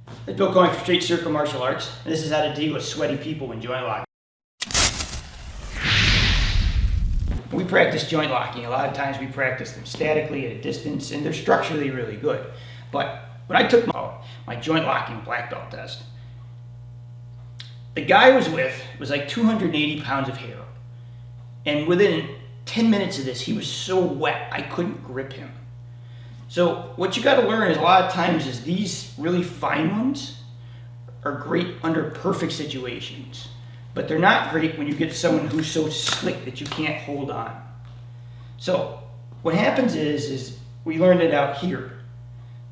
It's Bill Cohen from Straight Circle Martial Arts, and this is how to deal with sweaty people when joint locking. We practice joint locking. A lot of times we practice them statically at a distance, and they're structurally really good. But when I took my joint locking black belt test, the guy I was with was like 280 pounds of hair. And within 10 minutes of this, he was so wet, I couldn't grip him. So what you got to learn is a lot of times is these really fine ones are great under perfect situations, but they're not great when you get someone who's so slick that you can't hold on. So what happens is we learned it out here,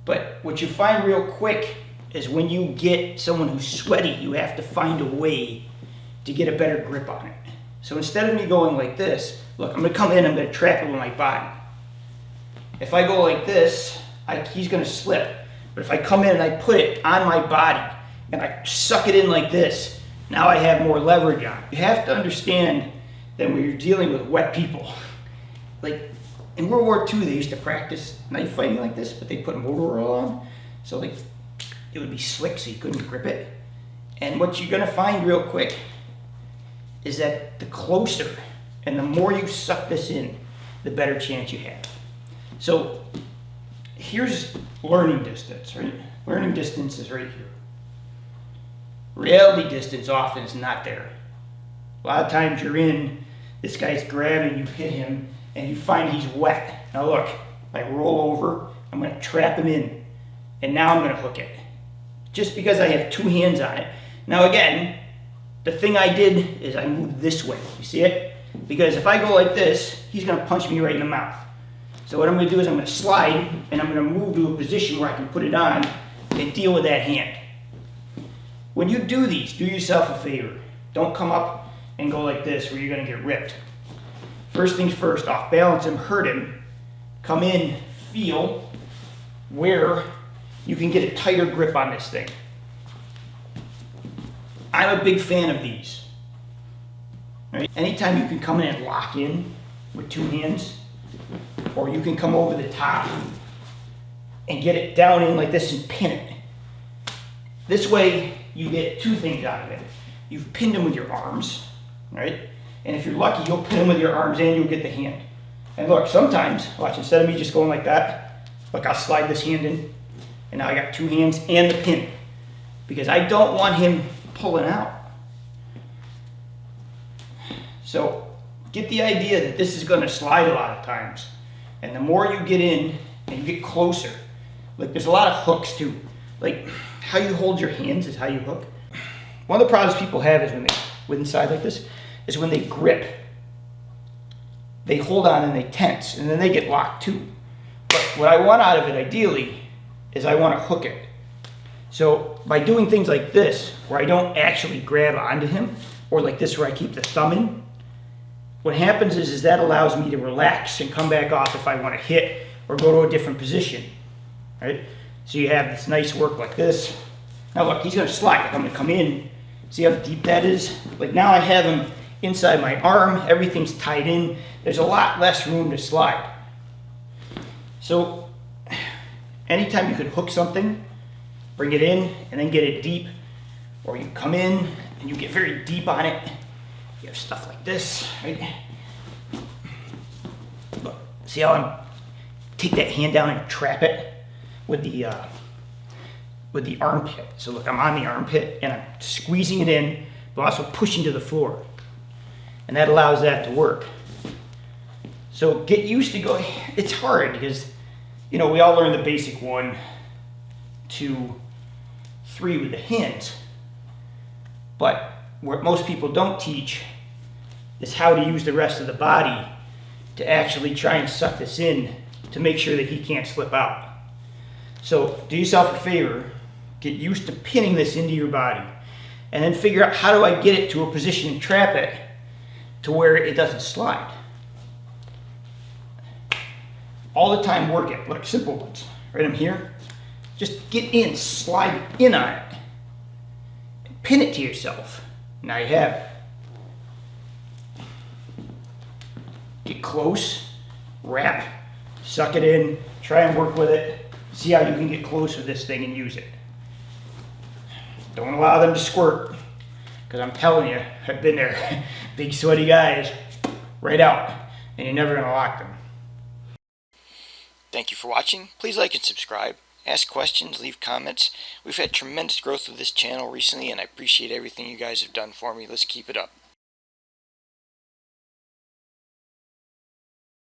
but what you find real quick is when you get someone who's sweaty, you have to find a way to get a better grip on it. So instead of me going like this, look, I'm gonna come in, I'm gonna trap it with my body. If I go like this, he's gonna slip. But if I come in and I put it on my body and I suck it in like this, now I have more leverage on it. You have to understand that when you're dealing with wet people, like in World War II, they used to practice knife fighting like this, but they put motor oil on. So like it would be slick so you couldn't grip it. And what you're gonna find real quick is that the closer and the more you suck this in, the better chance you have. So here's learning distance, right? Learning distance is right here. Reality distance often is not there. A lot of times you're in, this guy's grabbing, you hit him, and you find he's wet. Now look, I roll over, I'm gonna trap him in, and now I'm gonna hook it. Just because I have two hands on it. Now again, the thing I did is I moved this way, you see it? Because if I go like this, he's gonna punch me right in the mouth. So what I'm gonna do is I'm gonna slide, and I'm gonna move to a position where I can put it on and deal with that hand. When you do these, do yourself a favor. Don't come up and go like this where you're gonna get ripped. First things first, off balance him, hurt him. Come in, feel where you can get a tighter grip on this thing. I'm a big fan of these. Right? Anytime you can come in and lock in with two hands, or you can come over the top and get it down in like this and pin it. This way you get two things out of it. You've pinned them with your arms, right? And if you're lucky, you'll pin them with your arms and you'll get the hand. And look, sometimes, watch, instead of me just going like that, look, I'll slide this hand in, and now I got two hands and the pin, because I don't want him pulling out. So get the idea that this is gonna slide a lot of times. And the more you get in and you get closer, like there's a lot of hooks too. Like how you hold your hands is how you hook. One of the problems people have is when they, with inside like this, is when they grip. They hold on and they tense, and then they get locked too. But what I want out of it ideally is I want to hook it. So by doing things like this, where I don't actually grab onto him, or like this where I keep the thumb in, what happens is that allows me to relax and come back off if I want to hit or go to a different position, right? So you have this nice work like this. Now look, he's going to slide. I'm going to come in. See how deep that is? Like now I have him inside my arm. Everything's tied in. There's a lot less room to slide. So anytime you could hook something, bring it in and then get it deep, or you come in and you get very deep on it. You have stuff like this, right? Look, see how I'm take that hand down and trap it with the armpit. So look, I'm on the armpit and I'm squeezing it in, but also pushing to the floor, and that allows that to work. So get used to going. It's hard because we all learn the basic 1, 2, 3 with the hands, but what most people don't teach is how to use the rest of the body to actually try and suck this in to make sure that he can't slip out. So do yourself a favor, get used to pinning this into your body, and then figure out how do I get it to a position and trap it to where it doesn't slide. All the time work it, look, simple ones. Right, I'm here. Just get in, slide in on it, and pin it to yourself. Now you have it. Get close, wrap, suck it in, try and work with it, see how you can get close with this thing and use it. Don't allow them to squirt, because I'm telling you, I've been there. Big sweaty guys, right out, and you're never going to lock them. Thank you for watching. Please like and subscribe. Ask questions, leave comments. We've had tremendous growth with this channel recently, and I appreciate everything you guys have done for me. Let's keep it up.